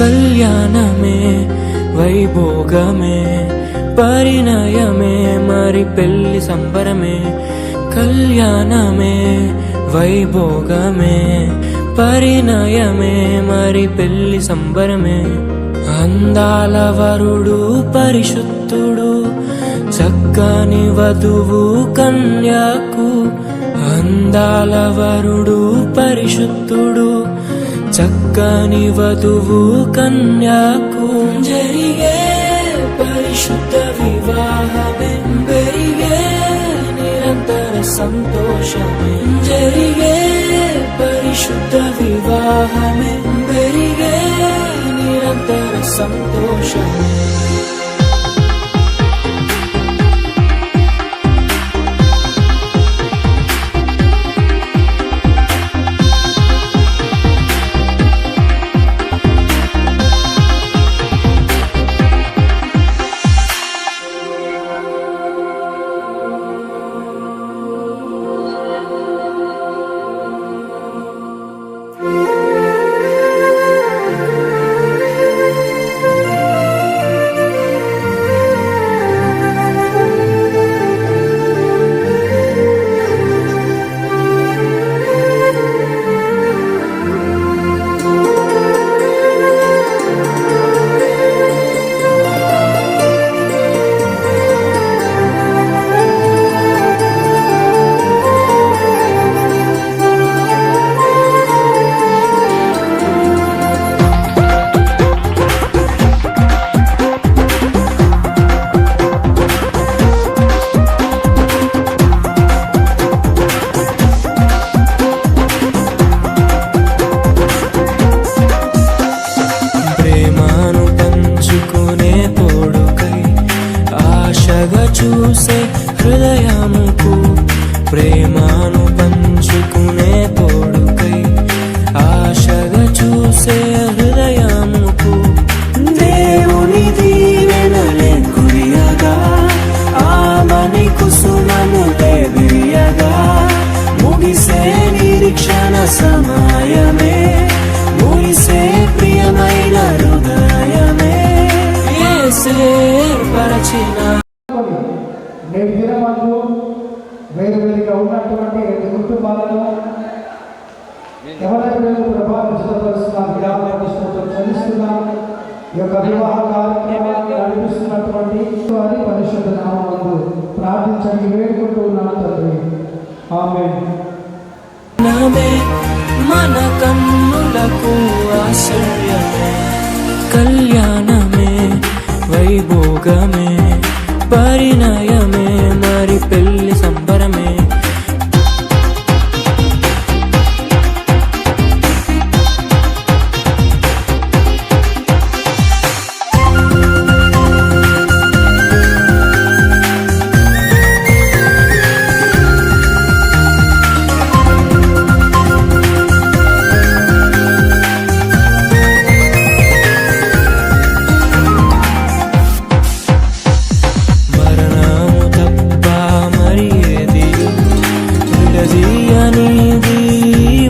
కళ్యాణమే వైభోగమే పరిణయమే మరి పెళ్లి సంబరమే. కళ్యాణమే వైభోగమే పరిణయమే మరి పెళ్లి సంబరమే. అందాల వరుడు పరిశుద్ధుడు చక్కని వధువు కన్యాకు. అందాల వరుడు పరిశుద్ధుడు చక్కని వధువు కన్యాకు. జరిగే పరిశుద్ధ వివాహమే పెరిగే నిరంతర సంతోషమే. జరిగే పరిశుద్ధ వివాహమే పెరిగే నిరంతర సంతోషమే. చూసే హృదయముకు ప్రేమను పంచుకునే తోడుకై ఆశగా చూసే హృదయముకు. దేవుని దీవెనలే కురియగా ఆమని కుసుమములే విరియగా ముగిసే నిరీక్షణ సమయమే ముగిసే ప్రియమైన హృదయమే. యేసే పరచిన నేటి దినమందు వేరువేరుగా ఉన్నటువంటి రెండు కుటుంబాలను ఎవరైతే ప్రభావితపరుస్తున్నారు విరామస్తుతో చలిస్తున్నాం. ఈ యొక్క వివాహ కార్యక్రమాన్ని నడిపిస్తున్నటువంటి వారి పరిశుద్ధ నామమునందు ప్రార్థించండి వేడుకుంటూ ఉన్నాను తండ్రి. ఆమేన్. మన కన్నులకు ఆశ్రయమే కళ్యాణమే వైభోగమే పరిణయమే మరి పెళ్లి సంబరమే.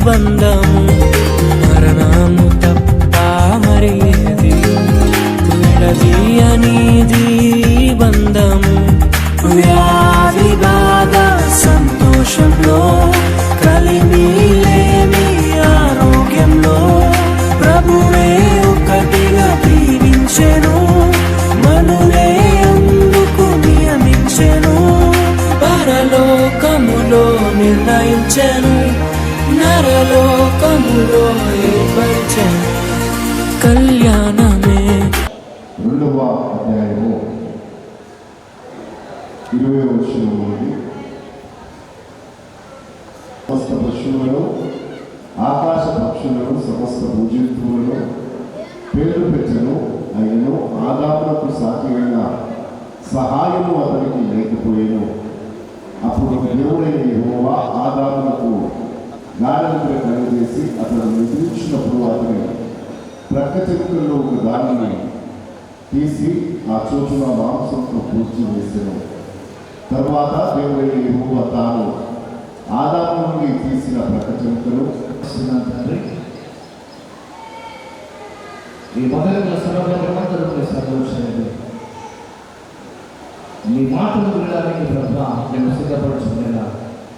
బంధము మరణము తప్ప మరి ఏది విడదీయనిది బంధము. వ్యాధి బాధ సంతోషంలో కలిమి లేని ఆరోగ్యంలో ప్రభువే ఒకటిగా దీవించెను మనులే అందుకు నియమించెను. పరలోకములో నిర్ణయించెను నరలోకములో ఏర్పరిచెను. కళ్యాణమే 2వ అధ్యాయము 20వ వచనం నుండి సమస్త పశువులను ఆకాశ పక్షులను సమస్త భూజంతువులను పేర్లు పెట్టెను. అయినను ఆదామునకు సాధ్యమైన సహాయము అతనికి లేకపోయేను. అప్పుడు దేవుడైన యెహోవా ఆదామునకు గాఢనిద్ర కలుగజేసి అతను నిద్రించినప్పుడు అతని ప్రక్క చెరుకుల్లో ఒక దానిని తీసి ఆ చోటున మాంసంతో పూడ్చి వేసెను. తరువాత దేవుడైన యెహోవా తాను ఆదాము నుండి తీసిన ప్రక్క చెరుకులు తండ్రి ఈ ఈ మొదలుగా సర్వభద్రమంతరం సంతోషమైనది. మీ మాటలు వినడానికి ప్రభా మేము సిద్ధపడుచుకునేలా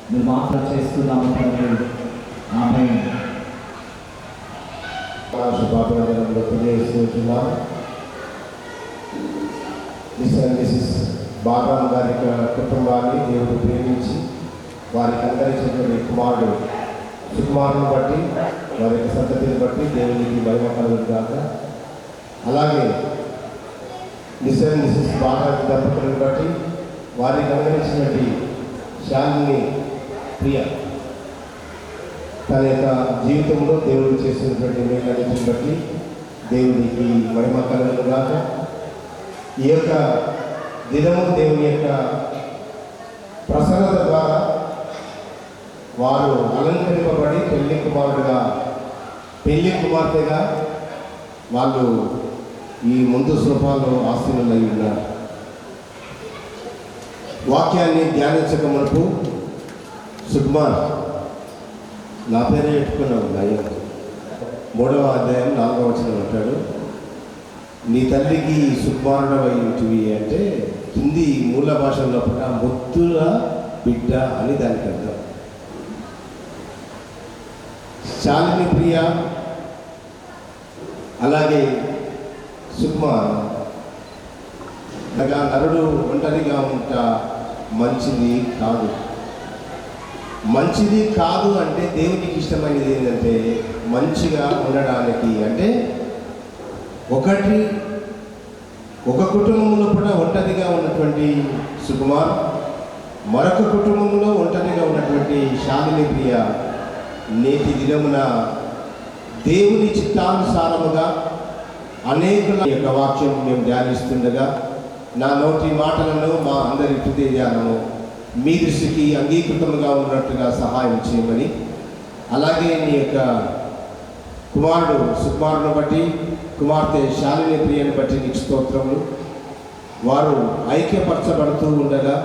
మీరు మాటలు చేస్తున్నాము తండ్రి. ఆమేన్. శుభాభినందనలు తెలియజేస్తున్నాం. మిస్సెస్ బాలరామ్ గారి కుటుంబాన్ని దేవుడు ప్రేమించి వారికి అందరికీ కుమారుడు సుకుమారుని బట్టి వారి యొక్క సంతతిని బట్టి దేవునికి మహిమ కలుగుగాక. అలాగే మిస్సెస్ బాలరామ్ దంపతులను బట్టి వారికి అందరిచ్చినటువంటి శాలిని ప్రియ తన యొక్క జీవితంలో దేవుడు చేసినటువంటి మేలన్నిటిని బట్టి దేవునికి మహిమ కలుగుగాక. ఈ యొక్క దినము దేవుని యొక్క ప్రసన్నత ద్వారా వారు అలంకరింపబడి పెళ్లి కుమారుడుగా పెళ్లి కుమార్తెగా వాళ్ళు ఈ ముందు శుభాల్లో ఆశీనులై ఉన్నారు. వాక్యాన్ని ధ్యానించక మునుపు సుకుమార్ నా పేరే పెట్టుకున్నావు అయ్యా 3వ అధ్యాయం 4వ వచనం అంటాడు, నీ తల్లికి సుకుమారుడవై ఉంటివి అంటే హిందీ మూల భాషలో ముద్దుల బిడ్డ అని దానికి అర్థం. శాలిని ప్రియ అలాగే సుకుమార్ అనగా నరుడు ఒంటరిగా ఉంటా మంచిది కాదు. మంచిది కాదు అంటే దేవునికి ఇష్టమైనది ఏంటంటే మంచిగా ఉండడానికి. అంటే ఒక కుటుంబంలో కూడా ఒంటరిగా ఉన్నటువంటి సుకుమార్, మరొక కుటుంబంలో ఒంటరిగా ఉన్నటువంటి శాలిని ప్రియ నేటి దినమున దేవుని చిత్తానుసారముగా అనేకుల యొక్క వాక్యం మేము ధ్యానిస్తుండగా నా నోటి మాటలను మా అందరి హృదయ ధ్యానము మీ దృష్టికి అంగీకృతముగా ఉన్నట్టుగా సహాయం చేయమని, అలాగే నీ యొక్క కుమారుడు సుకుమారుని బట్టి కుమార్తె శాలిని ప్రియని బట్టి నీకు స్తోత్రములు. వారు ఐక్యపరచబడుతూ ఉండగా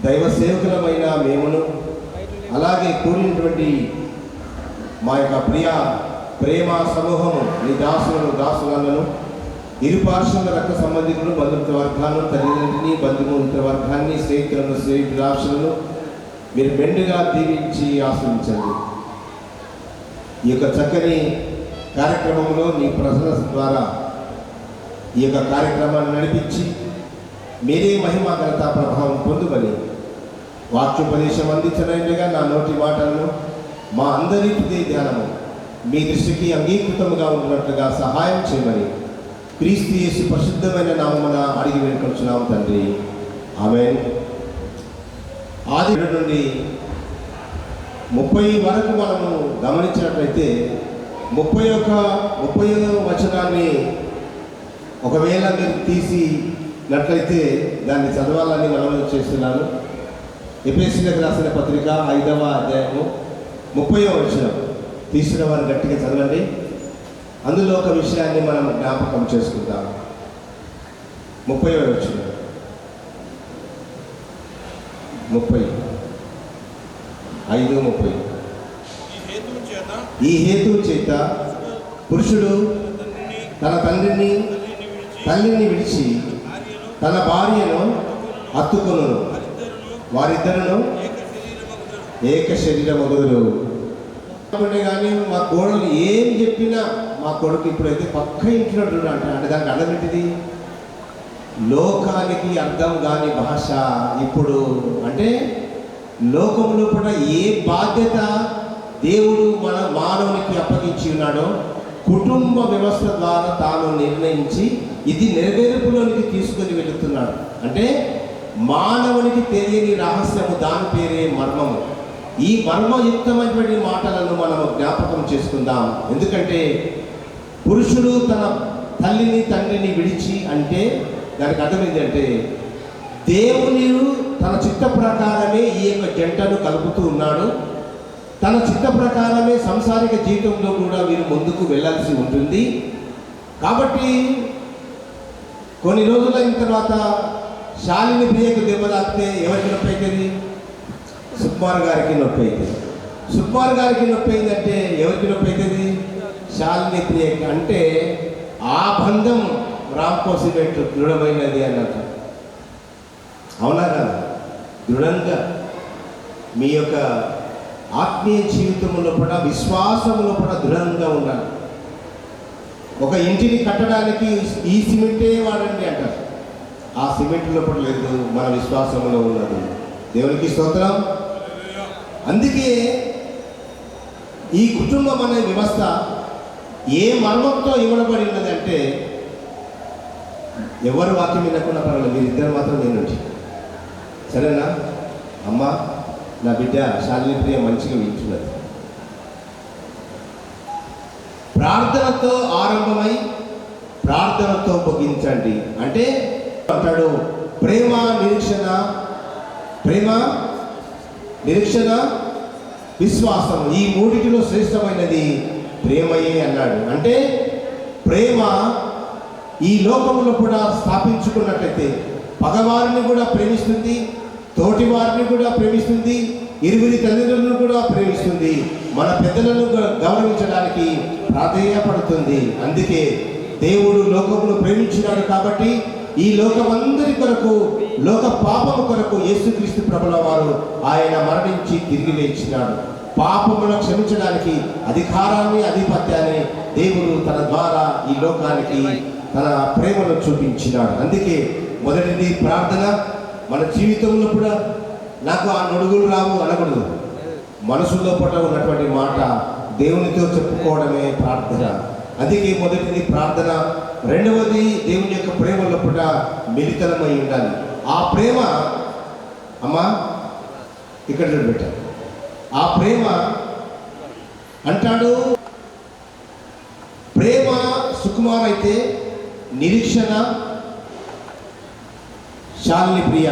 దైవ సేవకులమైన మేమును అలాగే కూడినటువంటి మా యొక్క ప్రేమ సమూహము నీ దాసులను దాసులను ఇరుపార్శ్వల రక్త సంబంధికులు బంధుత్వ వర్గాలను తల్లిదండ్రిని బంధుమిత్ర వర్గాన్ని స్నేహితులను స్నేహితురాశులను మీరు మెండుగా దీవించి ఆశ్రయించండి. ఈ యొక్క చక్కని కార్యక్రమంలో నీ ప్రజల ద్వారా ఈ యొక్క కార్యక్రమాన్ని నడిపించి మీరే మహిమ ఘనత ప్రభావం పొందుమని వాక్యోపదేశం అందించడానికి నా నోటి మాటలను మా అందరి హృదయ ధ్యానము మీ దృష్టికి అంగీకృతముగా ఉన్నట్లుగా సహాయం చేయమని క్రీస్తు యేసు పరిశుద్ధమైన నామమున అడిగి వేడుకొంచున్నాము తండ్రి. ఆమేన్. ఆది నుండి 30 వరకు మనము గమనించినట్లయితే 30వ వచనాన్ని ఒకవేళ మీరు తీసినట్లయితే దాన్ని చదవాలని మనం చేస్తున్నాను. ఎఫెసీయులకు రాసిన పత్రిక 5వ అధ్యాయము 30వ వచనం తీసిన వారు గట్టిగా చదవండి. అందులో ఒక విషయాన్ని మనం జ్ఞాపకం చేసుకుంటాం. 30వ వచనం 5:30 ఈ హేతువు చేత పురుషుడు తన తండ్రిని తల్లిని విడిచి తన భార్యను హత్తుకొను, వారిద్దరును ఏక శరీరమగుదురు. కానీ మా కోడలు ఏం చెప్పినా మా కొడుకు ఇప్పుడైతే పక్క ఇంట్లో అంటే దానికి అర్థం ఏంటిది? లోకానికి అర్థం కాని భాష. ఇప్పుడు అంటే లోకంలో కూడా ఏ బాధ్యత దేవుడు మన మానవునికి అప్పగించి ఉన్నాడో కుటుంబ వ్యవస్థ ద్వారా తాను నిర్ణయించి ఇది నెరవేర్పులోనికి తీసుకొని వెళుతున్నాడు. అంటే మానవునికి తెలియని రహస్యము, దాని పేరే మర్మము. ఈ మర్మయుక్తమైనటువంటి మాటలను మనం జ్ఞాపకం చేసుకుందాం. ఎందుకంటే పురుషుడు తన తల్లిని తండ్రిని విడిచి అంటే దానికి అర్థం ఏంటంటే దేవుని తన చిత్త ప్రకారమే ఈ యొక్క జంటను కలుపుతూ ఉన్నాడు. తన చిత్త ప్రకారమే సంసారిక జీవితంలో కూడా వీరు ముందుకు వెళ్ళాల్సి ఉంటుంది. కాబట్టి కొన్ని రోజులైన తర్వాత శాలిని ప్రియకు దెబ్బ తాకితే ఎవరికి నొప్పి అవుతుంది? సుకుమార్ గారికి నొప్పి అవుతుంది. సుకుమార్ గారికి నొప్పి అయిందంటే ఎవరికి నొప్పి అవుతుంది? శాలిని ప్రియకి. అంటే ఆ బంధం రామ్కో సిమెంట్ దృఢమైనది అన్నట్టు. అవునా కదా? దృఢంగా మీ యొక్క ఆత్మీయ జీవితంలో కూడా విశ్వాసంలో కూడా దృఢంగా ఉండాలి. ఒక ఇంటిని కట్టడానికి ఈ సిమెంటే వాడండి అంటారు. ఆ సిమెంట్ లోపల లేదు, మన విశ్వాసంలో ఉన్నది. దేవునికి స్తోత్రం. అందుకే ఈ కుటుంబం అనే వ్యవస్థ ఏ మర్మంతో ఇవ్వబడి ఉన్నదంటే, ఎవరు వాక్యం వినకుండా పర్వాలేదు, మీరిద్దరు మాత్రం నేను సరేనా? అమ్మ, నా బిడ్డ శాలిని ప్రియ మంచిగా వింటున్నది. ప్రార్థనతో ఆరంభమై ప్రార్థనతో ముగించండి అంటే అంటాడు. ప్రేమ నిరీక్షణ విశ్వాసం, ఈ మూడిటిలో శ్రేష్టమైనది ప్రేమయే అన్నాడు. అంటే ప్రేమ ఈ లోకంలో కూడా స్థాపించుకున్నట్లయితే పగవారిని కూడా ప్రేమిస్తుంది, తోటి వారిని కూడా ప్రేమిస్తుంది, ఇరువురి తల్లిదండ్రులను కూడా ప్రేమిస్తుంది, మన పెద్దలను గౌరవించడానికి ప్రాధేయపడుతుంది. అందుకే దేవుడు లోకమును ప్రేమించినాడు కాబట్టి ఈ లోకమందరి కొరకు, లోక పాపము కొరకు యేసుక్రీస్తు ప్రభుల వారు ఆయన మరణించి తిరిగి లేచినాడు. పాపములను క్షమించడానికి అధికారాన్ని, ఆధిపత్యాన్ని దేవుడు తన ద్వారా ఈ లోకానికి తన ప్రేమను చూపించినాడు. అందుకే మొదటిది ప్రార్థన. మన జీవితంలో కూడా నాకు ఆ నడుగులు రావు అనకూడదు. మనసులో పట్ల ఉన్నటువంటి మాట దేవునితో చెప్పుకోవడమే ప్రార్థన. అందుకే మొదటిది ప్రార్థన. రెండవది దేవుని యొక్క ప్రేమలో పట్ల మిలితమై ఉండాలి. ఆ ప్రేమ అమ్మా ఇక్కడ పెట్టారు. ఆ ప్రేమ అంటాడు, ప్రేమ సుకుమారైతే నిరీక్షణ శాలిని ప్రియ.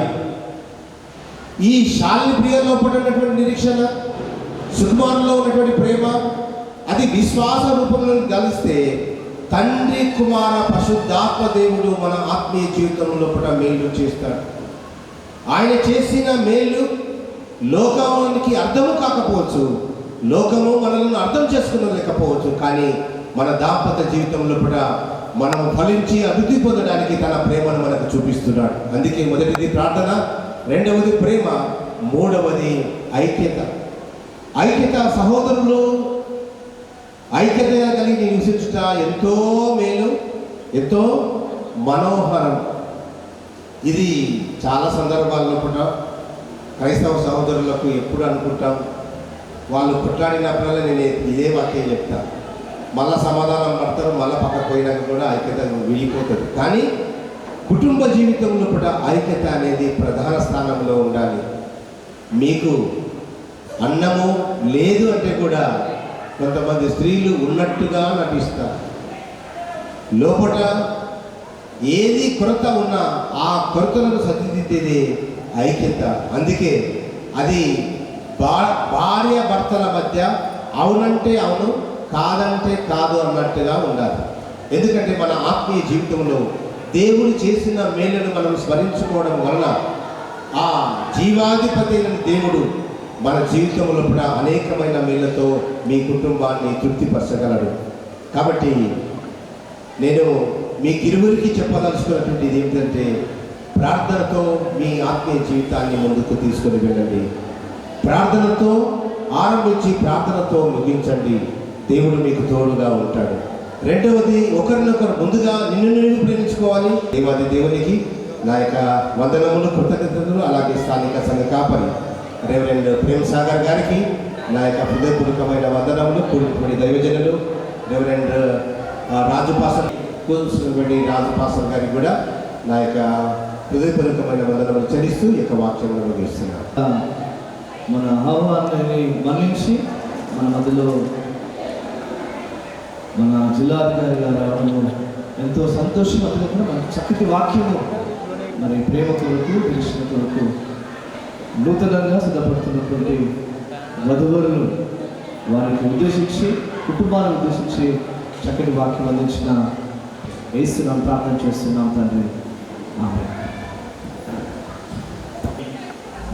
ఈ శాలిని ప్రియలో పడినటువంటి నిరీక్షణ, సుకుమారులో ఉన్నటువంటి ప్రేమ, అది విశ్వాస రూపంలో కలిస్తే తండ్రి, కుమార, పరిశుద్ధాత్మ దేవుడు మన ఆత్మీయ జీవితంలో కూడా మేలు చేస్తాడు. ఆయన చేసిన మేలు లోకానికి అర్థము కాకపోవచ్చు, లోకము మనల్ని అర్థం చేసుకునలేకపోవచ్చు, కానీ మన దాంపత్య జీవితంలో కూడా మనం ఫలించి అభివృద్ధి పొందడానికి తన ప్రేమను మనకు చూపిస్తున్నాడు. అందుకే మొదటిది ప్రార్థన, రెండవది ప్రేమ, మూడవది ఐక్యత. సహోదరులు ఐక్యతగా కలిగి నివసించుట ఎంతో మేలు, ఎంతో మనోహరం. ఇది చాలా సందర్భాల్లో కూడా క్రైస్తవ సహోదరులకు ఎప్పుడు అనుకుంటాం, వాళ్ళు పుట్లాడినప్పుడల్లా నేను ఇదే వాక్యం చెప్తాను. మళ్ళా సమాధానం పడతారు, మళ్ళీ పక్కకు పోయినాక కూడా ఐక్యత వెళ్ళిపోతుంది. కానీ కుటుంబ జీవితంలో కూడా ఐక్యత అనేది ప్రధాన స్థానంలో ఉండాలి. మీకు అన్నము లేదు అంటే కూడా కొంతమంది స్త్రీలు ఉన్నట్టుగా నటిస్తారు. లోపల ఏది కొరత ఉన్నా ఆ కొరతలను సరిదిద్దేదే ఐక్యత. అందుకే అది భార్య భర్తల మధ్య అవునంటే అవును, కాదంటే కాదు అన్నట్టుగా ఉండాలి. ఎందుకంటే మన ఆత్మీయ జీవితంలో దేవుడు చేసిన మేలును మనం స్మరించుకోవడం వలన ఆ జీవాధిపతి అయిన దేవుడు మన జీవితంలో కూడా అనేకమైన మేళ్లతో మీ కుటుంబాన్ని తృప్తిపరచగలడు. కాబట్టి నేను మీకు ఇరువురికి చెప్పదలుచుకున్నటువంటిది ఏమిటంటే, ప్రార్థనతో మీ ఆత్మీయ జీవితాన్ని ముందుకు తీసుకొని వెళ్ళండి. ప్రార్థనతో ఆరంభించి ప్రార్థనతో ముగించండి. దేవుడు మీకు తోడుగా ఉంటాడు. రెండవది, ఒకరినొకరు ముందుగా నిన్ను ప్రేమించుకోవాలి. దేవాది దేవునికి నా యొక్క వందనములు, కృతజ్ఞతలు. అలాగే స్థానిక సంఘ కాపరి రెవరెండ్ ప్రేమ్ సాగర్ గారికి నా యొక్క హృదయపూర్వకమైన వందనములు. కూడినటువంటి దైవజనులు రెవరెండ్ రాజుపాసర్ రాజుపాసర్ గారికి కూడా నా యొక్క హృదయపూర్వకమైన వందనములు చెల్లిస్తూ ఈ యొక్క వాక్యములను ముగిస్తున్నాను. మన ఆహ్వానాన్ని మన్నించి మన మధ్యలో మన జిల్లాధికారి గారు రావడము ఎంతో సంతోషం. అందులో మన చక్కటి వాక్యము మరి ప్రేమ కొరకు, కృష్ణ కొరకు నూతనంగా సిద్ధపడుతున్నటువంటి వధువరులు వారికి ఉద్దేశించి, కుటుంబాన్ని ఉద్దేశించి చక్కటి వాక్యం అందించిన వేస్తున్నాం, ప్రార్థన చేస్తున్నాం తండ్రి. ఆమేన్.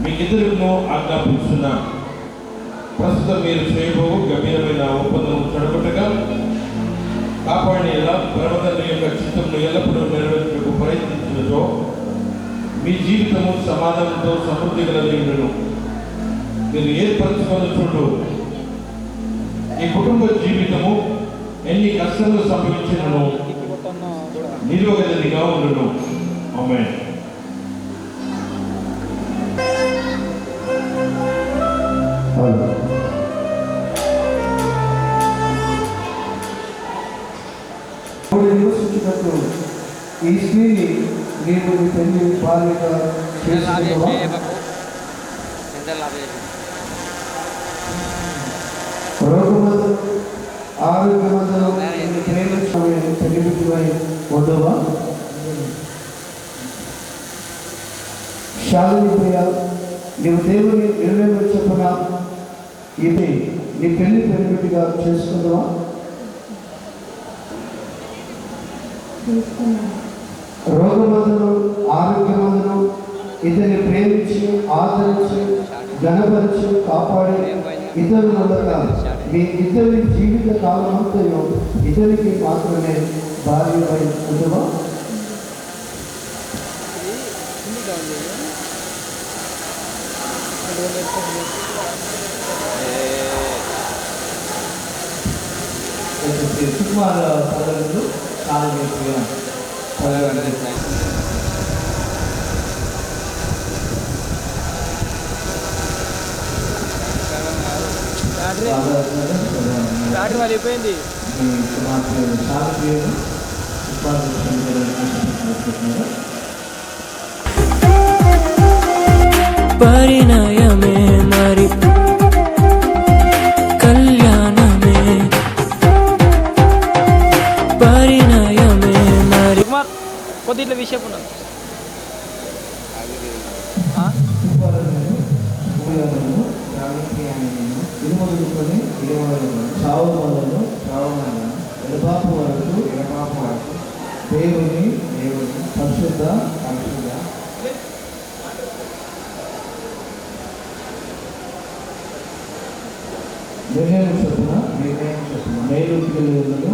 మీకిద్దరికను ఆజ్ఞాపిస్తున్నాం, ప్రస్తుతం మీరు చేయబోవు గంభీరమైన ఒప్పందం చెడగొట్టగా కాపాడిన ఎలా పరమతండ్రి యొక్క చిత్తమును ఎల్లప్పుడూ నెరవేర్చుటకు ప్రయత్నించుటతో మీ జీవితము సమాధానంతో సమృద్ధి కలిగినను మీరు ఏర్పరచుకొనుచుండు ఈ కుటుంబ జీవితము ఎన్ని కష్టాలు సంభవించినను నిలువగలదిగా ఉండును. ఆమేన్. నివసించినట్టు ఈ స్త్రీని నీవు నీ పెళ్లి భార్యగా చేసుకున్నావా? రోగమందు ఆరోగ్యమందు ప్రేమించమని పెళ్లిబిడ్డమై ఉండవా? శాలిని ప్రియ, నీవు దేవుని నిర్ణయం చెప్పున ఇది నీ పెళ్లిబిడ్డగా చేసుకున్నావా? రోగమందును ఆరోగ్యమందును ఇతన్ని ప్రేమించి ఆదరించి ఘనపరిచి కాపాడి ఇతరుల మీ ఇద్దరి జీవిత కాలమంతయు ఇతరికి మాత్రమే భార్యపై ఉండవా? సుకుమార్ సోదరులు చాలా అయిపోయింది. పరిణయమే మరి కళ్యాణమే పరిణయమే మరి కొద్దిట్ల విషయం ఉన్నాను. దేవుని పరిశుద్ధ నిర్ణయం చొప్పున మేలు పిల్లలను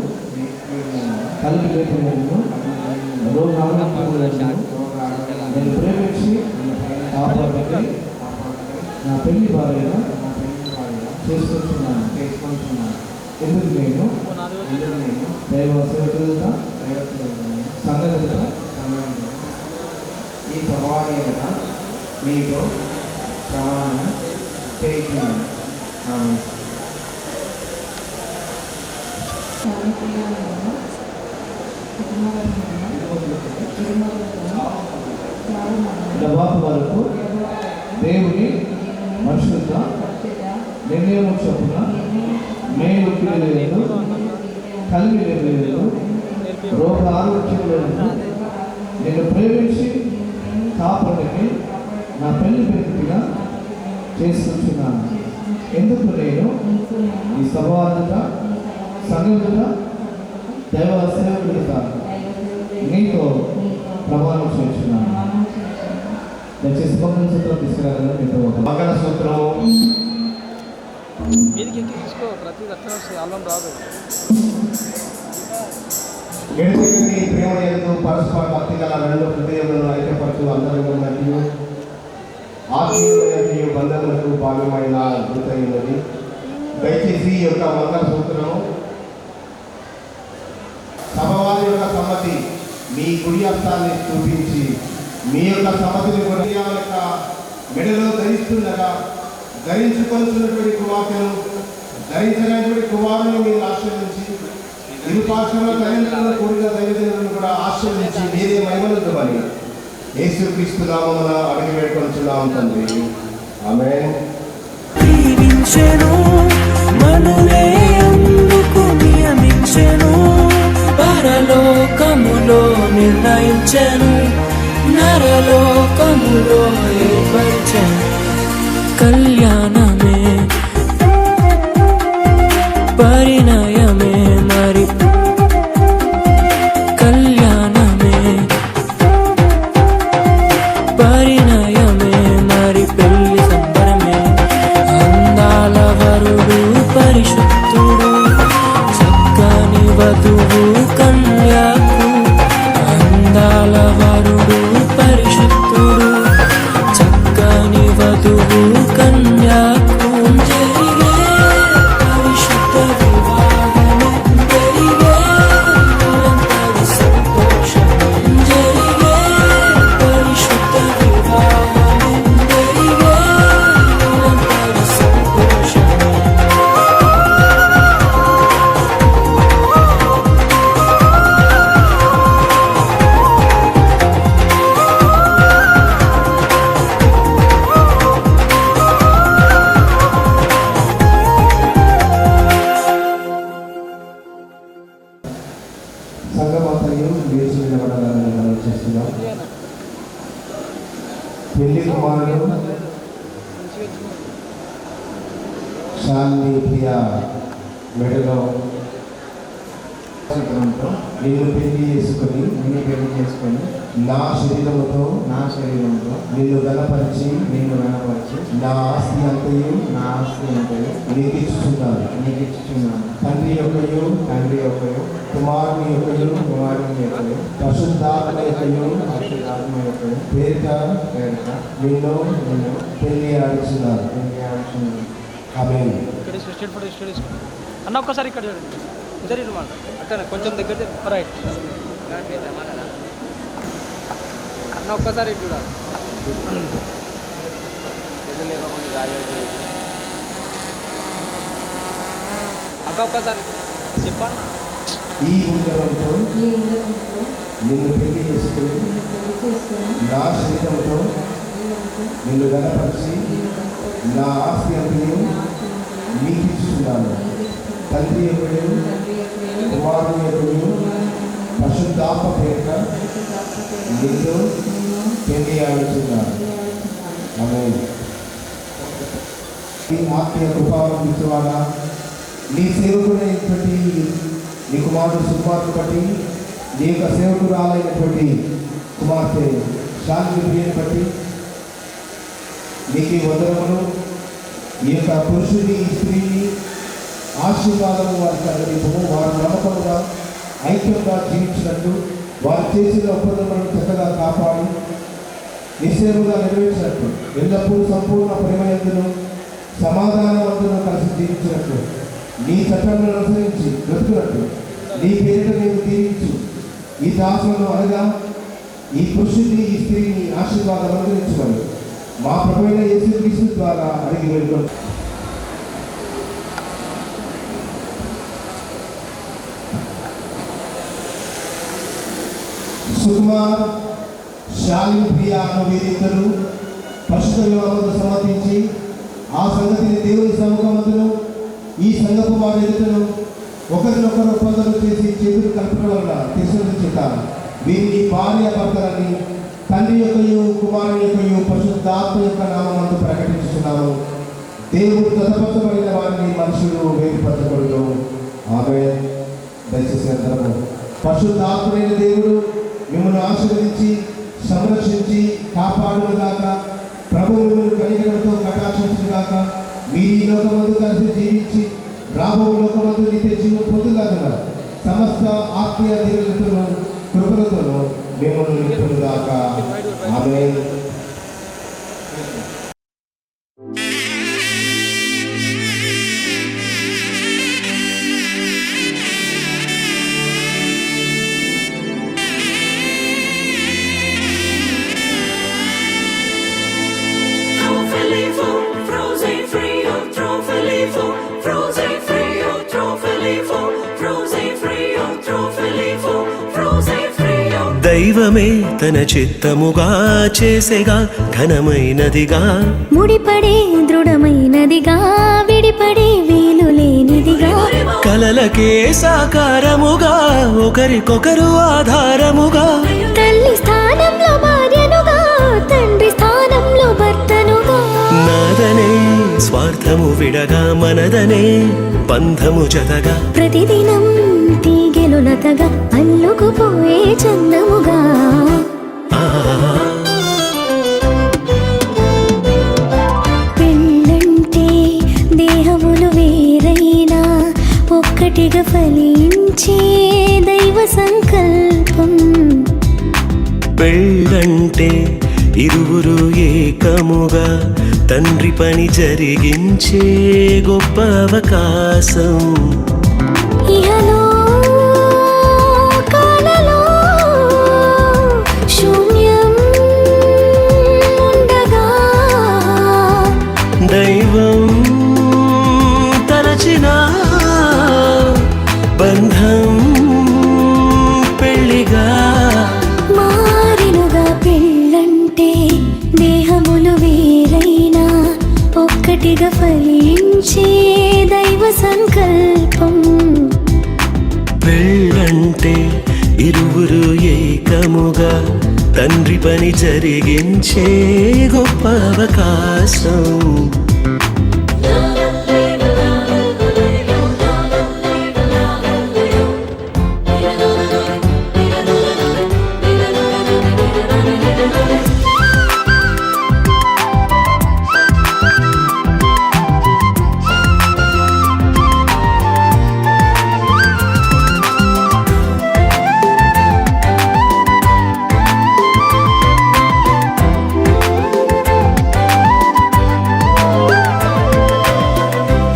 కలిపి లేఖలను నేను ప్రేమించి కాపాడితే నా పెళ్లి భార్యగా చేసుకుంటున్నాను. ఎందుకు నేను దైవ సేవకులుగా సంఘటన ఈ ప్రభావాన్ని మీకు ప్రమాణం చేయించున్నాను. డబాపు వరకు దేవుని పరిశుద్ధ నిర్ణయం చొప్పున మేలు పిల్లలను కలిగి నిర్ణయాలను రోగ ఆరోగ్యములను నేను ప్రేమించి కాపాడికి నా పెళ్లి వ్యక్తిగా చేసుకుంటున్నాను. ఎందుకు నేను ఈ సభాత సంఘముగా దైవ సేవకులుగా నీతో ప్రమాణం చేస్తున్నాను. దయచేసి మంగళ సూత్రం తీసుకురాగలను మీతో మంగళ సూత్రం మీదికి తీసుకో. ప్రతి రక్షణ ఆల్బం రాదు. ఎడుగుని ప్రేమ ఎందు పరస్పర భక్తి గల రెండు హృదయములను ఐక్యపరచు అందరూ మరియు ఆత్మీయ బంధములకు భాగమైన అద్భుతమైనది. దయచేసి ఈ యొక్క మంగళ సూత్రం సభవాది యొక్క సమ్మతి మీ కుడి హస్తాన్ని చూపించి మీ యొక్క సమ్మతిని కూడా యొక్క మెడలో ధరిస్తుండగా ధరించుకొలుతున్నటువంటి కుమార్తెను ధరించినటువంటి కుమారుని మీరు ఆశ్రయించి ఇరు పార్శ్వంలో తల్లిదండ్రులను కూడిన దైవజనులను కూడా ఆశ్రయించి మీరే మహిమలుద్దామని యేసుక్రీస్తు నామమున అడిగి వేడుకొనుచున్నాము తండ్రి. ఆమేన్. దీవించెను మనులే అందుకు నియమించెను పరలోకములో నిర్ణయించెను నరలోకములో ఏర్పరిచెను కళ్యాణమే పరిణయమే మరి కళ్యాణమే పరిణయమే మరి పెళ్లి సంబరమే అందాల వరుడు పరిశుద్ధుడు చక్కని వధువు శాంతి ప్రియ మెడలో నిన్ను పెళ్లి చేసుకొని నా శరీరముతో నిన్ను గణపరిచి నా ఆస్తి అంతయు నీకు ఇచ్చుచున్నాను తండ్రి యొక్కయు కుమారుని యొక్కయు పరిశుద్ధాత్మ యొక్కయు పేరిట నిన్ను పెళ్లి ఆడుచున్నాను. ఆమేన్. అన్న ఒక్కసారి ఇక్కడ చూడండి, ఇద్దరు మాట అక్కడ కొంచెం దగ్గర రైట్ అన్న ఒక్కసారి ఇటు చూడాలి. అక్క ఒక్కసారి చెప్పండి. ఈ ఉంగరంతో నిన్ను పెళ్లి చేసుకుని నా శరీరంతో నిన్ను గణపరిచి నా ఆస్తి అంతయు నీకు ఇచ్చుచున్నాను. తండ్రి యొక్కయు కుమారుని యొక్కయు పరిశుద్ధాత్మ పేరిట నిన్ను పెళ్లి ఆడుచున్నాను. ఆమేన్. ఈ ఆత్మీయ కృపావాన నీ సేవకుడైనటువంటి నీ కుమారుడు సుకుమార్తె బట్టి నీ యొక్క సేవకురాలైనటువంటి కుమార్తె శాంతి ప్రియని బట్టి నీకు వందనములు. ఈ యొక్క పురుషుని స్త్రీని ఆశీర్వాదము వారికి అనుగ్రహించము. వారు నమ్మకంగా ఐక్యంగా జీవించినట్టు వారు చేసిన ఒప్పందములను చక్కగా కాపాడి నిశ్చయముగా నెరవేర్చినట్టు ఎల్లప్పుడూ సంపూర్ణ ప్రేమయందును సమాధానవంతులను కలిసి జీవించినట్లు నీ చట్టాలను అనుసరించి బ్రతుకున్నట్టు నీ పేరిట నేను దీవించు. ఈ దాసులను అనగా ఈ పురుషుని ఈ స్త్రీని ఆశీర్వాదం అనుగ్రహించమని మా ప్రభువైన యేసుక్రీస్తు ద్వారా అడిగి వెళ్ళుకుంటాం. సుకుమార్ శాలి ప్రియ అను వీరిద్దరు పరిశుద్ధ వివాహంతో సమ్మతించి ఆ సంగతిని దేవుని సముఖమందును ఈ సంగపు వారి ఎదుటను ఒకరినొకరు ఒప్పందం చేసి చేతులు కలపడం వల్ల తీసుకుంటారు. వీరిని భార్య భర్తలని తండ్రి యొక్కయు కుమారుని యొక్కయు పరిశుద్ధాత్మ యొక్క నామమందు ప్రకటించుతున్నాము. దేవుడు జతపరచబడిన వారిని మనుషులు వేరుపరచబడును. ఆమేన్. దయచేసి అందరము పరిశుద్ధాత్ముడైన దేవుడు మిమ్మల్ని ఆశీర్వదించి సంరక్షించి కాపాడుగాక. ప్రభు మిమ్మల్ని కనికరంతో కటాక్షించుగాక. మీరు ఈ లోకమందు కలిసి జీవించి రాబో లోకమందు నిత్య జీవం పొందుగాక. సమస్త ఆత్మీయ దీవెనలతోనూ కృపలతోనూ మిమ్మల్ని నింపుగాక. ఆమేన్. దైవమే తన చిత్తముగా చేసేగా ఘనమైనదిగా ముడిపడే దృఢమైనదిగా విడిపడే వీలు లేనిదిగా కలలకే సాకారముగా ఒకరికొకరు ఆధారముగా తల్లి స్థానంలో భార్యనుగా తండ్రి స్థానంలో భర్తనుగా నాదనే స్వార్థము విడగా మనదనే బంధము జతగా ప్రతిదినం తీగెలు లతగా అల్లుకుపోయే చందముగా పెళ్ళంటే దేహములు వేరైనా ఒక్కటిగా ఫలించే దైవ సంకల్పం. పెళ్ళంటే ఇరువురు ఏకముగా తండ్రి పని జరిగించే గొప్ప అవకాశం. ఇహలో కాలలో శూన్యం ఉండగా దైవం తలచిన బంధం పెళ్లిగా మారినుగా. పెళ్ళంటే దేహములు వేరైనా ఒక్కటిగా ఫలించే దైవ సంకల్పం. పెళ్ళంటే ఇరువురు ఏకముగా తండ్రి పని జరిగించే గొప్ప అవకాశం.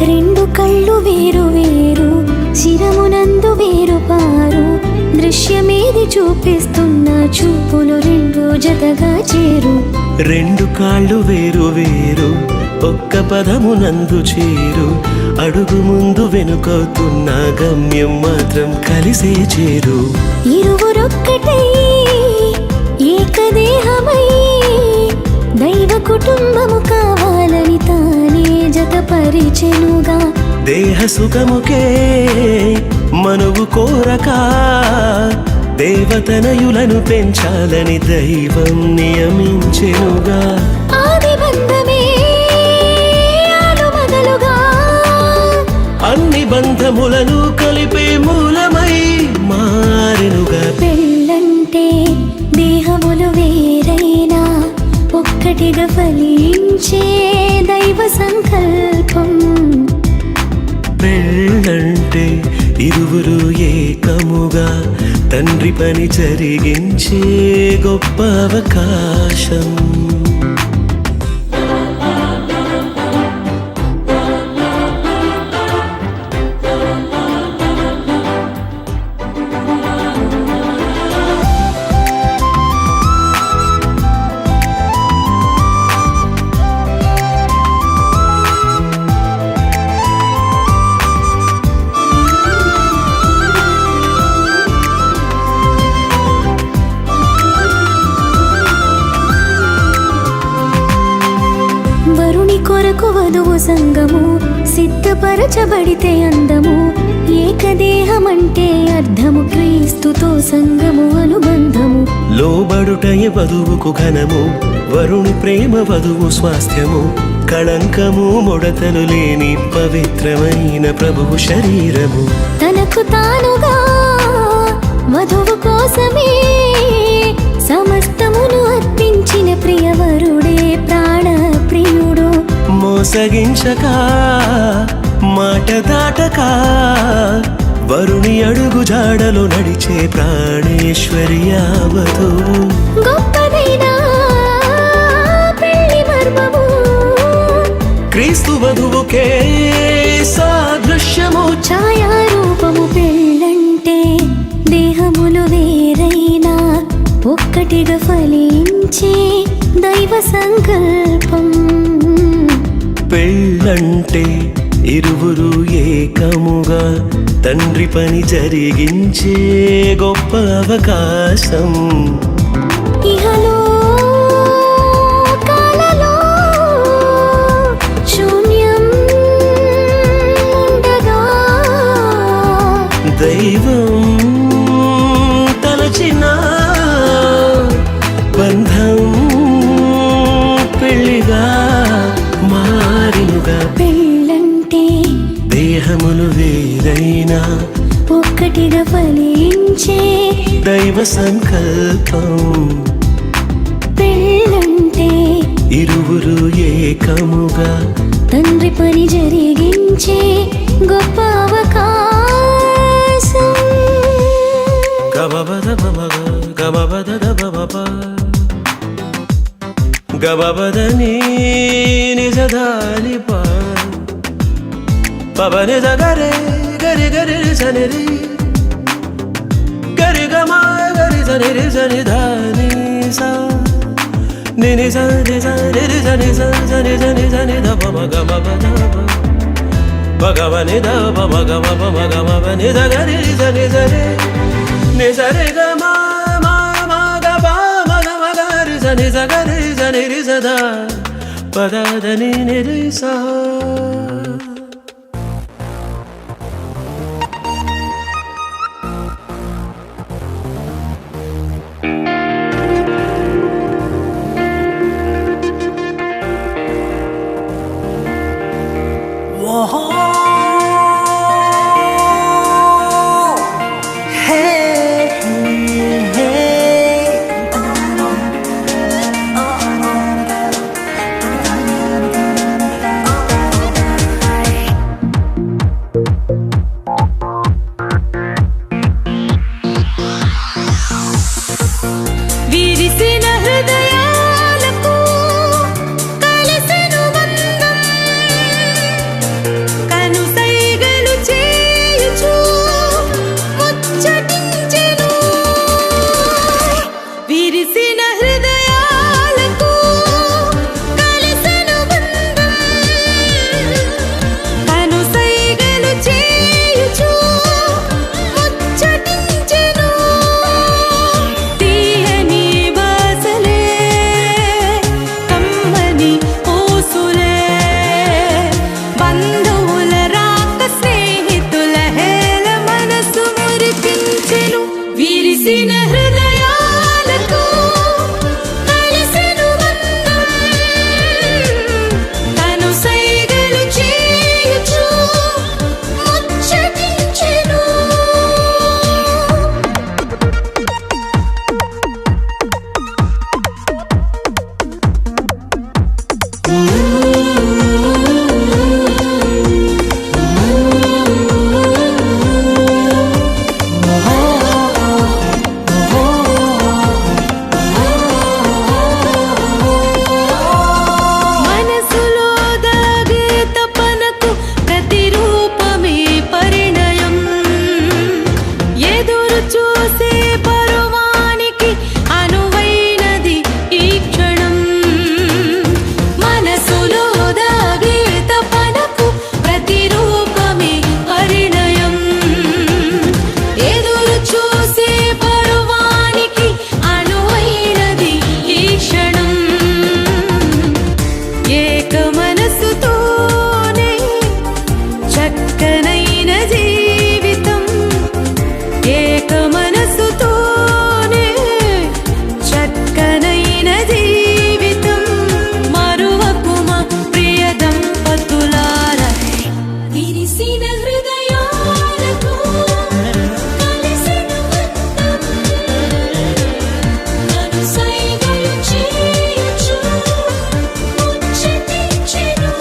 రెండు కళ్ళు వేరు వేరు, శిరమునందు వేరు పారు, దృశ్యమేది చూపిస్తున్న చూపులు రెండు జతగా చేరు. రెండు కాళ్ళు వేరు వేరు, ఒక్క పదమునందు చేరు, అడుగు ముందు వెనుకవుతున్న గమ్యం మాత్రం కలిసే చేరు. ఇరువురొక్కటై ఏకదేహమై దైవ కుటుంబము కావాలని తానే జతపరిచెనుగా. దేహ సుఖముకే మనువు కోరక దేవతనయులను పెంచాలని దైవం నియమించెనుగా. ఆది బంధమే ఆలుమగలుగా, అన్ని బంధములను కలిపే మూలమై మారెనుగా. పెళ్ళంటే దేహములు వేరైనా ఒక్కటిగా ఫలించే దైవ సంకల్పం. పెళ్ళంటే ఇరువురు ఏకముగా తండ్రి పని జరిగించే గొప్ప అవకాశం. వరుని కొరకు వధువు సంగము సిద్ధపరచబడితే అందము. ఏకదేహమంటే అర్థము, క్రీస్తుతో సంగము అనుబంధము. లోబడుటయ వధువుకు ఘనము, వరుని ప్రేమ వధువు స్వాస్థ్యము. కళంకము ముడతలు లేని పవిత్రమైన ప్రభువు శరీరము. తనకు తానుగా వధువు కోసమే సమస్తమును అర్పించిన ప్రియవరుడే ప్రాణ ప్రియుడు. మోసగించక మాట దాటక వరుని అడుగు జాడలో నడిచే ప్రాణేశ్వర్య వధువు. గొప్పదైన పెళ్లి మర్మము క్రీస్తు వధువుకే సాదృశ్యము. ఛాయారూపము. పెళ్ళంటే దేహములు వేరైనా ఒక్కటిగా ఫలించే దైవ సంకల్పం. పెళ్ళంటే ఇరువురు ఏకముగా తండ్రి పని జరిగించే గొప్ప అవకాశం. ఇహలో కాలలో శూన్యం ఉండగా దైవం తలచిన బంధం పెళ్లిగా మారినుగా. పెళ్ళంటే దేహములు వేరైనా ఒక్కటిగా ఫలించే దైవ సంకల్పం. పెళ్ళంటే ఇరువురు ఏకముగా తండ్రి పని జరిగించే గొప్ప అవకాశం. గబబద బబగ గబబద దబబ గబబద నీ నిజదాని పవని దగరే గరి గరి సనిరి గరి గమ గరి సనిరి సని ధాని సా నిని సని సని సని సని సని సని దబ గబబ భగవని దబ గమ గమ ని దగరి సని సని ని సరి గమ సని సగరి సని రి సదా పదని నిరి సా. ఏక మనసుతోనే చక్కనైన జీవితం ఏక మనసుతోనే చక్కనైన జీవితం మరువకుమా ప్రియ దంపతులారా విరిసిన హృదయాలకు కలిసిన బంధం కనుసైగలు చేయుచు ముచ్చటించెను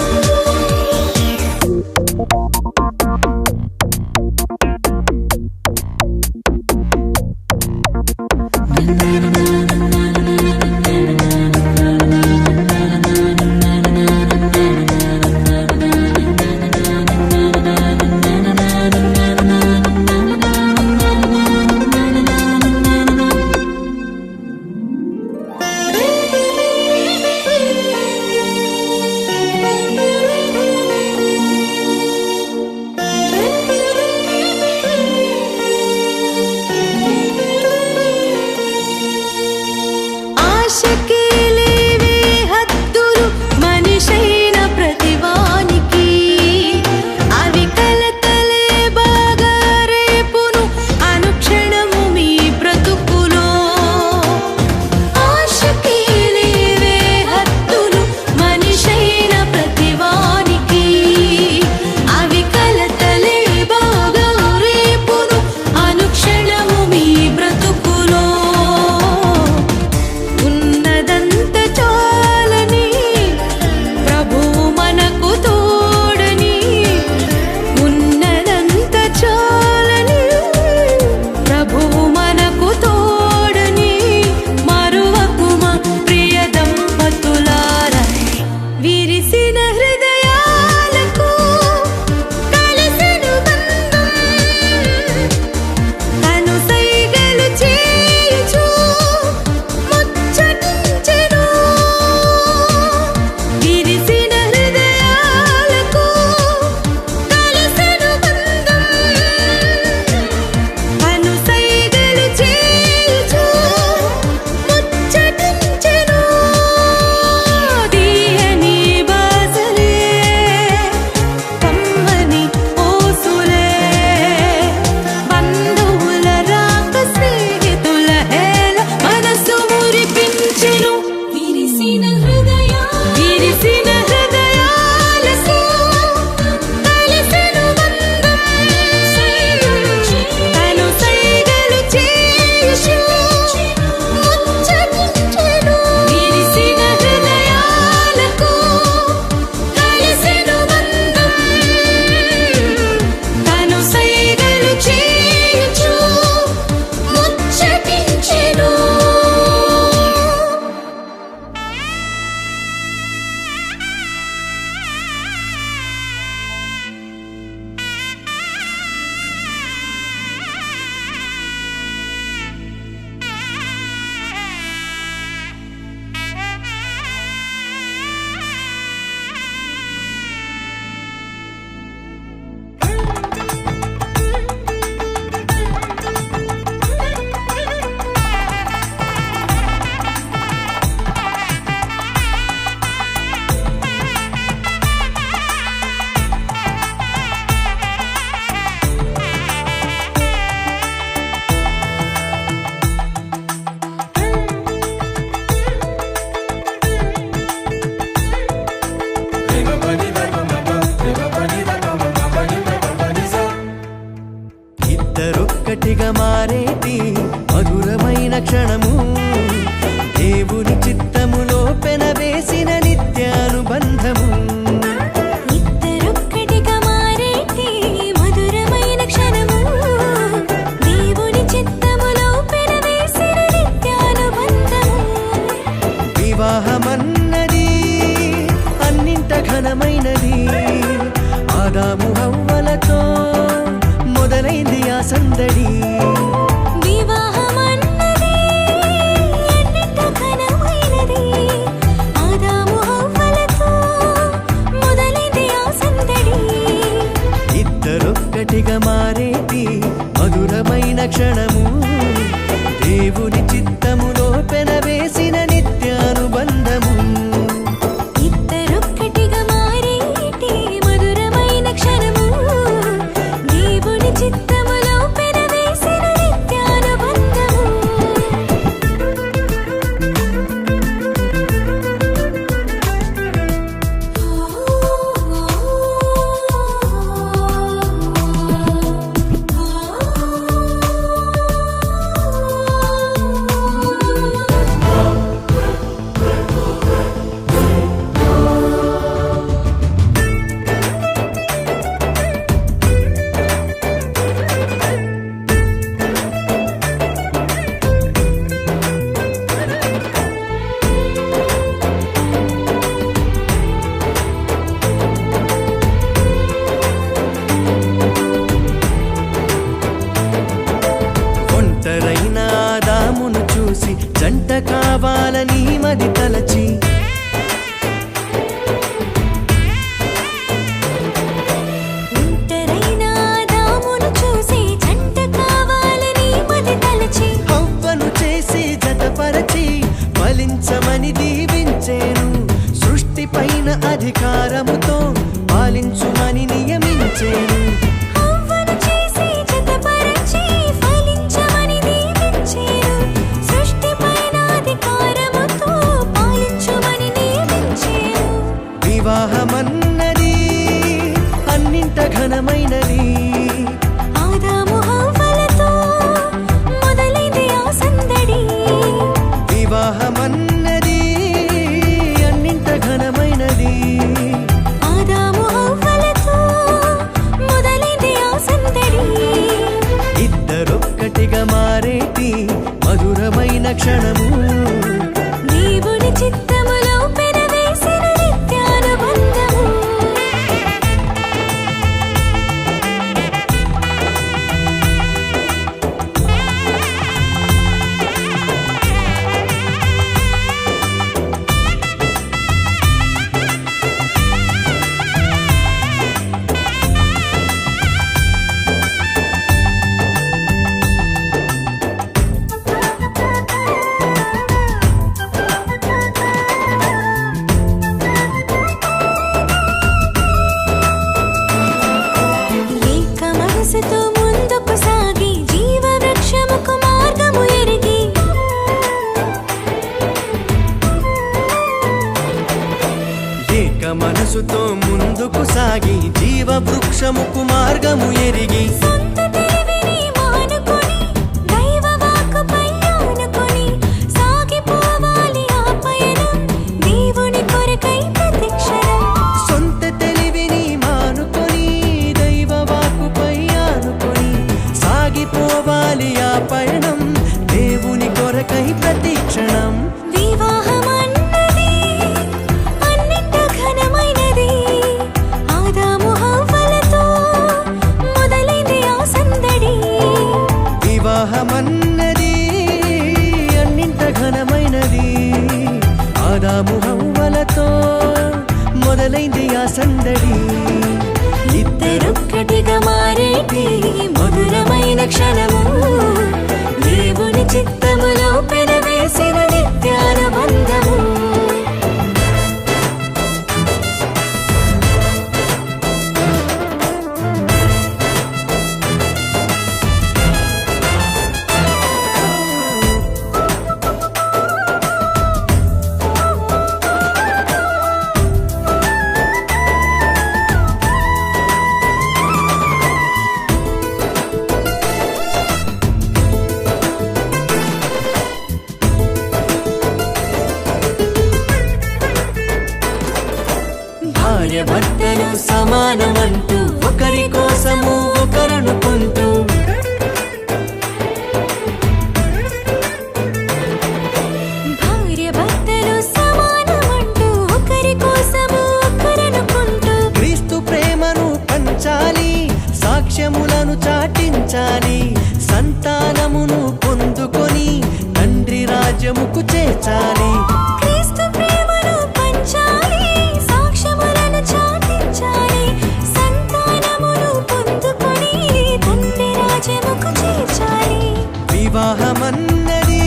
ఆశకే లేవే హద్దులు మనిషైన ప్రతివానికి అవి కలతలే బాగా రేపును అనుక్షణము మీ బ్రతుకులో ఆశకే లేవే హద్దులు మనిషైన ప్రతివానికి అవి కలతలే బాగా రేపును అనుక్షణము మీ బ్రతుకులో ఉన్నదంత చాలని ప్రభువు మనకు తోడని ఉన్నదంత చాలని ప్రభువు మనకు తోడని మరువకుమా ప్రియ దంపతులారా విరిసిన హృదయాలకు కలిసెను బంధం కనుసైగలు చేయుచు ముచ్చటించెను విరిసిన హృదయాలకు కలిసెను బంధం కనుసైగలు చేయుచు ముచ్చటించెను తీయని బాసలే కమ్మని ఓసులే బంధువుల రాక స్నేహితుల హేళ మనసు మురిపించెను విరిసిన హృదయాలకు కలిసెను బంధం కనుసైగలు చేయుచు ముచ్చటించెను విరిసిన హృదయాలకు కలిసెను బంధం కనుసైగలు చేయుచు ముచ్చటించెను ఇద్దరొక్కటిగా మారేటి మధురమైన క్షణము దేవుని చిత్తములో పెనవేసిన నిత్యానుబంధము ఇద్దరొక్కటిగా మారేటి మధురమైన క్షణము దేవుని చిత్తములో పెనవేసిన నిత్యానుబంధము వివాహమన్నది అన్నింట ఘనమైనది ఆదాము హవ్వలతో మొదలైంది ఆ సందడి వివాహమన్నది అన్నింట ఘనమైనది ఆదాము హవ్వలతో మొదలైంది ఆ సందడి ఇద్దరొక్కటిగా మారేటి మధురమైన క్షణము దేవుని చిత్తములో పెనవేసిన నిత్యానుబంధము ఇద్దరొక్కటిగా బలముతో పాలించుమని నియమించేను. హవ్వను చేసి జతపరచి ఫలించమని దీవించేను. సృష్టిపైన అధికారముతో పాలించుమని నియమించేను. వివాహమన్నది అన్నింట ఘనమైనది. ఆదాము హవ్వలతో మొదలైంది ఆ సందడి. వివాహమన్నది అన్నింట ఘనమైనది. ఆదాము హవ్వలతో మొదలైంది ఆ సందడి. ఇద్దరొక్కటిగా మారేటి మధురమైన క్షణము. దేవుని చిత్తములో పెనవేసిన నిత్యానుబంధము. ఏక మనసుతో ముందుకు సాగి జీవవృక్షముకు మార్గము ఎరిగి. ఏక మనసుతో ముందుకు సాగి జీవవృక్షముకు మార్గము ఎరిగి. సొంత తెలివిని మానుకొని దైవ వాక్కుపై ఆనుకొని సాగిపోవాలి ఆ పయనం దేవుని కొరకై ప్రతిక్షణం. సొంత తెలివిని మానుకొని దైవ వాక్కుపై ఆనుకొని సాగిపోవాలి ఆ పయనం దేవుని కొరకై ప్రతిక్షణం. వివాహమన్నది అన్నింట ఘనమైనది. ఆదాము హవ్వలతో మొదలైంది ఆ సందడి. వివాహమన్నది అన్నింట ఘనమైనది. ఆదాము హవ్వలతో మొదలైంది ఆ సందడి. ఇద్దరొక్కటిగా మారేటి మధురమైన క్షణము. దేవుని చిత్తములో పెనవేసిన నిత్యానుబంధము. భార్య భర్తలు సమానమంటూ ఒకరి కోసము ఒకరనుకుంటూ భార్య భర్తలు సమానమంటూ ఒకరి కోసము ఒకరనుకుంటూ క్రీస్తు ప్రేమను పంచాలి, సాక్ష్యములను చాటించాలి, సంతానమును పొందుకొని తండ్రి రాజ్యముకు చేర్చాలి. క్రీస్తు ప్రేమను పంచాలి, సాక్ష్యములను చాటించాలి, సంతానమును పొందుకొని తండ్రి రాజ్యముకు చేర్చాలి. వివాహమన్నది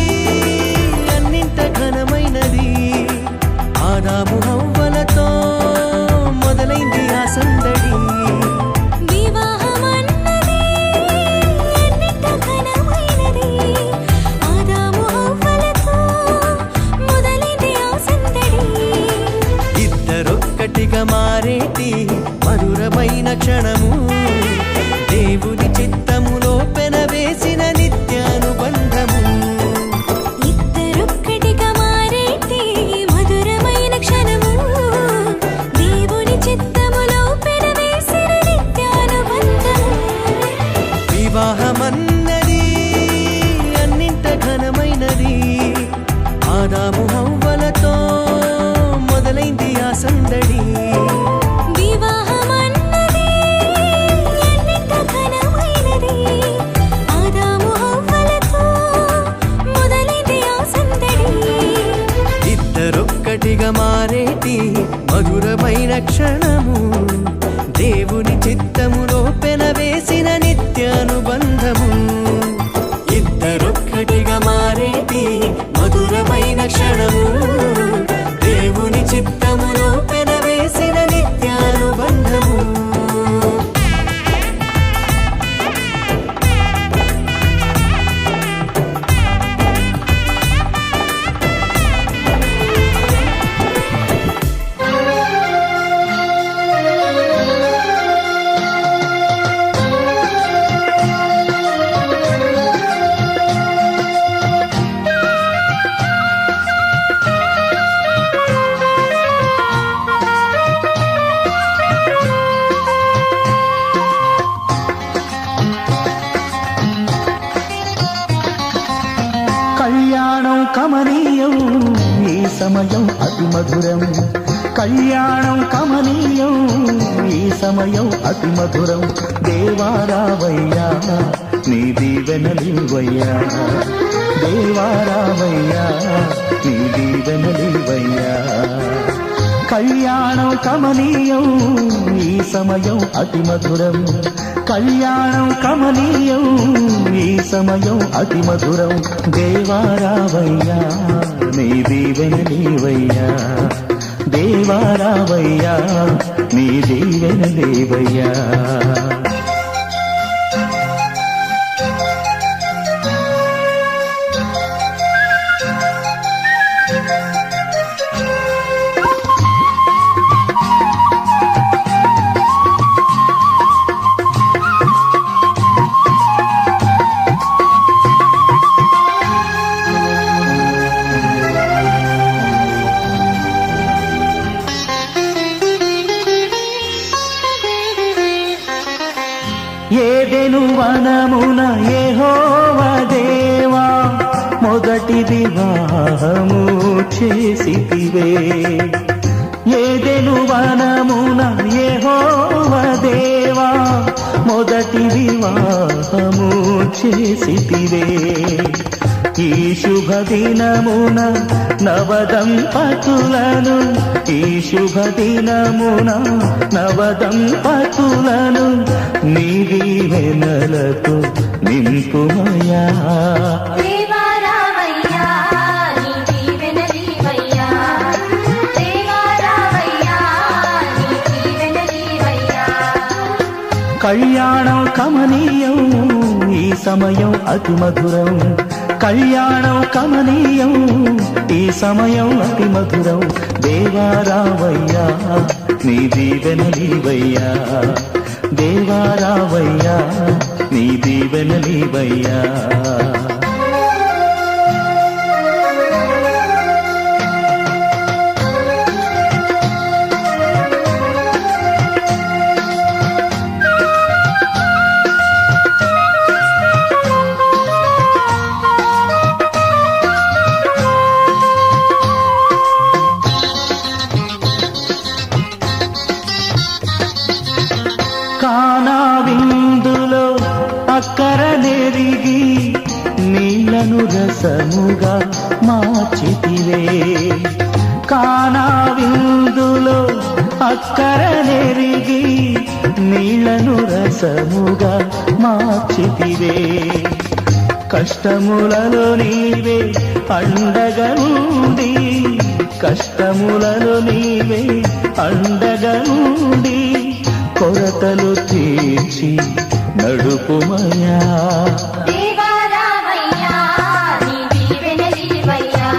అన్నింట ఘనమైనది. ఆదాము హవ్వలతో మొదలైంది ఆ సందడి. వివాహమన్నది అన్నింట ఘనమైనది. ఆదాము హవ్వలతో మొదలైంది ఆ సందడి. ఇద్దరొక్కటిగా మారేటి మధురమైన క్షణము. దేవుని చిత్తములో పెనవేసిన నిత్యానుబంధము. ఇద్దరొక్కటిగా మారేటి మధురమైన క్షణము. దేవుని చిత్తములో పెనవేసిన నిత్యానుబంధము. వివాహమన్నది అన్నింట ఘనమైనది. ఆదాము హవ్వలతో మొదలైంది ఆ సందడి. వివాహమన్నది అన్నింట ఘనమైనది. ఆదాము హవ్వలతో మొదలైంది ఆ సందడి. ఇద్దరొక్కటిగా మారేటి మధురమైన క్షణము. దేవుని చిత్తములో పెనవేసిన నిత్యానుబంధము. ఇద్దరొక్కటిగా మారేటి మధురమైన క్షణము. దేవుని చిత్తములో పెనవేసిన నిత్య కమనీయం ఈ సమయం అతి మధురం కళ్యాణం కమనీయం ఈ సమయం అతి మధురం దేవారావయ్యా నీ దీవెనలివయ్యా దేవారావయ్యా నీ దీవెనలివయ్యా కళ్యాణం కమనీయం ఈ సమయం అతి మధురం కళ్యాణం కమనీయం ఈ సమయం అతి మధురం దేవారావయ్యా నీ దీవెనలివయ్యా దేవారావయ్యా నీ దీవెనలివయ్యా ఏదెను వనమున యెహోవా దేవా మొదటి వివాహము చేసితివే ఏదెను వనమున యెహోవా దేవా మొదటి వివాహము చేసితివే ఈ శుభ దినమున నవదంపతులను ఈ శుభ దినమున నవదంపతులను నీ దీవెనలతో నింపుమయా దేవారావయ్యా నీ దీవెనలివయ్యా దేవారావయ్యా నీ దీవెనలివయ్యా కళ్యాణం కమనీయం ఈ సమయం అతి మధురం కళ్యాణం కమనీయం ఈ సమయం అతి మధురం దేవారావయ్యా నీ దీవెనలివయ్యా దేవారావయ్యా నీ దీవెనలివయ్యా కానా విందులో అక్కర నెరిగి నీళ్లను రసముగా మార్చితివే కానా విందులో అక్కర నెరిగి నీళ్లను రసముగా మార్చితివే కష్టములలో నీవే అండగా ఉండి కష్టములలో నీవే అండగా ఉండి కొరతలు తీర్చి నడుపుమయా దేవారావయ్యా నీ దీవెనలివయ్యా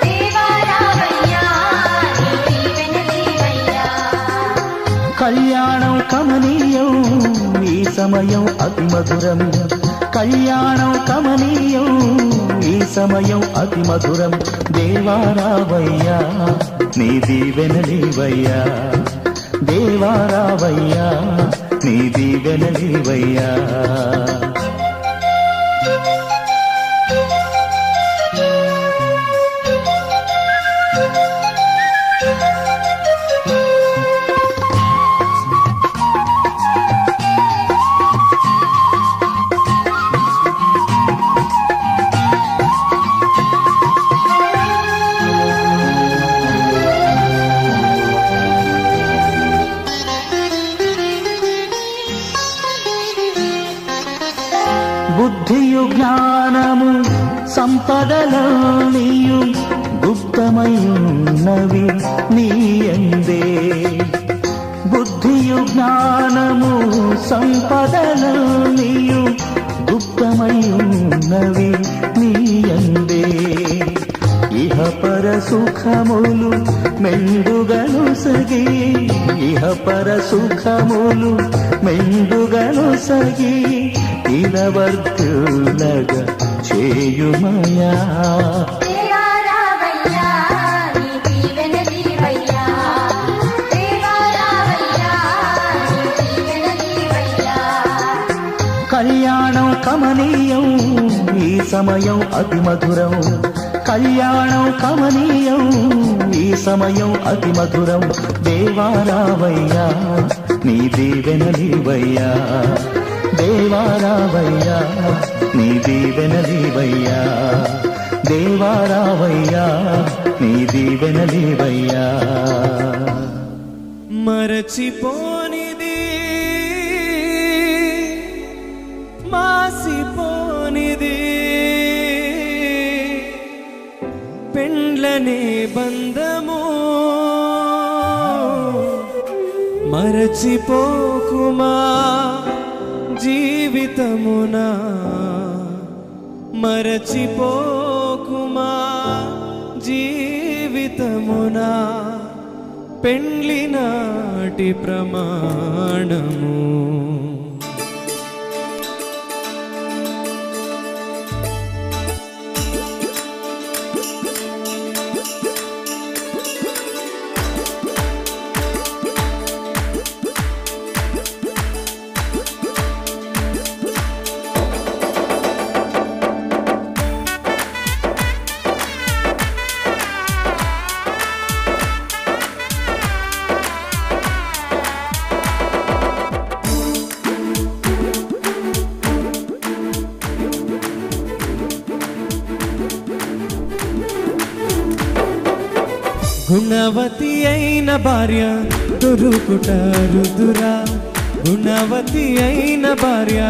దేవారావయ్యా నీ దీవెనలివయ్యా కళ్యాణం కమనీయం ఈ సమయం అతి మధురం కళ్యాణం కమనీయం ఈ సమయం అతి మధురం దేవారావయ్యా నీ దీవెనలివయ్యా దేవారావయ్యా నీ దీవెనలివయ్యా బుద్ధియు జ్ఞానము సంపదలనియు గుప్తమయున్నవి నీయందే బుద్ధియు జ్ఞానము సంపదలనియు గుప్తమయున్నవి నీయందే ఇహ పర సుఖములు మెండుగను సగి ఇహ పర సుఖములు మెండుగను సగి ఇలవర్తులగ చేయుమయా దేవారావయ్యా నీ దీవెనలివయ్యా దేవారావయ్యా నీ దీవెనలివయ్యా కళ్యాణం కమనీయం ఈ సమయం అతి మధురం కళ్యాణం కమనీయం ఈ సమయం అతి మధురం దేవారావయ్యా నీ దీవెనలివయ్యా దేవారావయ్యా నీ దీవెనలివయ్యా దేవారావయ్యా నీ దీవెనలివయ్యా మరచిపోనిది మాసిపోనిది పెండ్లనే బంధము మరచిపోకుమా జీవితమునా మరచిపోకుమా జీవితమునా పెండ్లి నాటి ప్రమాణము గుణవతి అయిన భార్య దొరుకుట రుదురా గుణవతి అయిన భార్య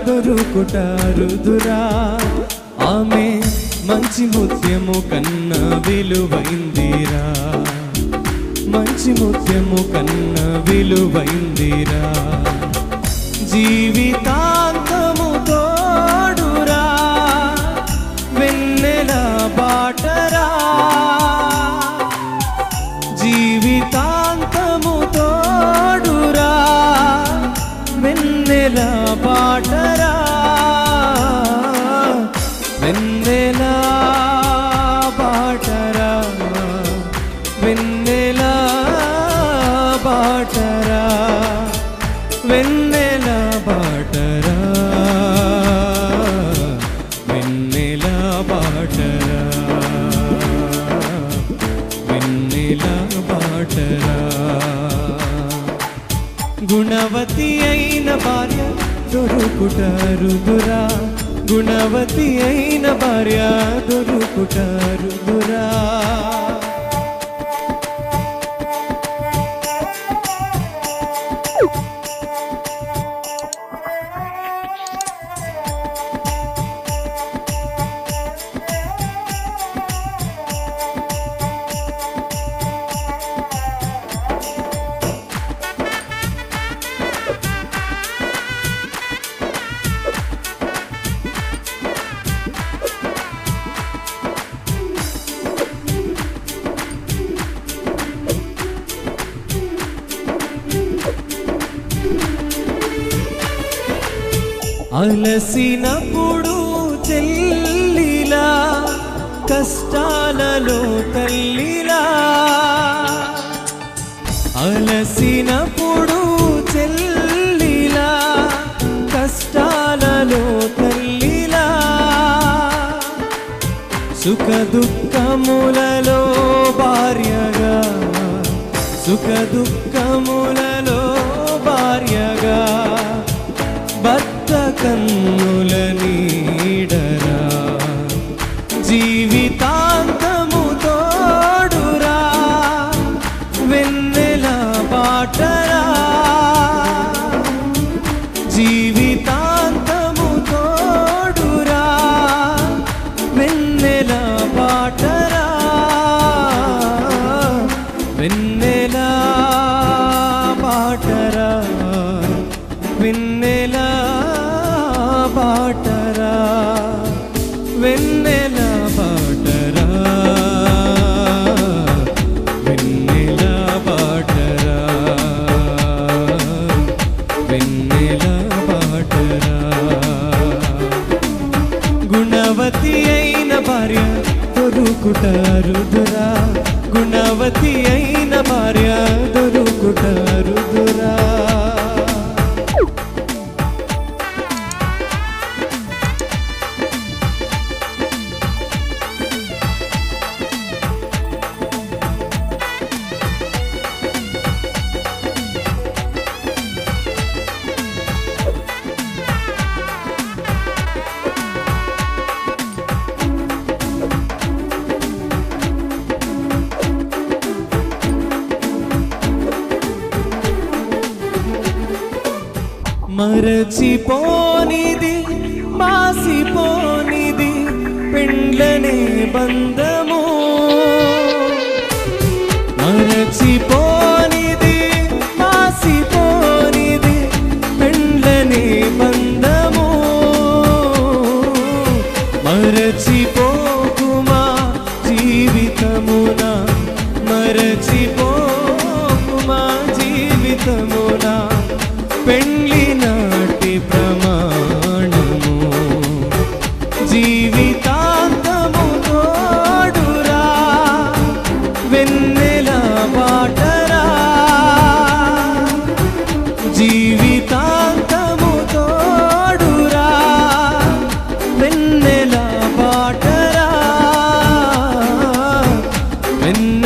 దొరుకుట రుదురా ఆమె మంచి ముత్యము కన్నా విలువైందిరా మంచి ముత్యము కన్నా విలువైందిరా జీవితాంతము తోడురా వెన్నెల బాటరా జీవితాంతము తోడురా వెన్నెల బాటరా వెన్నెల బాటరా వెన్నెల బాటరా వెన్నెల బాటరా వెన్నెల బాటరా వెన్నెల బాటరా గుణవతి అయిన భార్య దొరుకుట రుదురా గుణవతి అయిన భార్య దొరుకుట రుదురా అలసినప్పుడు చెల్లిలా కష్టాలలో తల్లిలా అలసినప్పుడు చెల్లిలా కష్టాలలో తల్లిలా సుఖ దుఃఖములలో భార్యగా సుఖ దుఃఖములలో భార్యగా భర్త కన్నుల నీడరా జీవితాంతము తోడురా వెన్నెల బాటరా జీవితాంతము తోడురా వెన్నెల బాటరా వెన్నెల బాటరా వెన్నెల బాటరా వెన్నెల బాటరా వెన్నెల బాటరా వెన్నెల బాటరా గుణవతి అయిన భార్య దొరుకుట రుదురా గుణవతి అయిన భార్య దొరుకుట రుదురా మరచిపోనిది మాసిపోనిది పెండ్లనే బంధము, మరచిపోనిది మాసిపోనిది పెండ్లనే బంధము. మరచిపోకుమా జీవితమున, మరచిపోకుమా జీవితమున పెండ్లి నాటి ప్రమాణము. జీవితాంతము తోడురా వెన్నెల బాటరా, జీవితాంతము తోడురా వెన్నెల బాటరా, వెన్నెల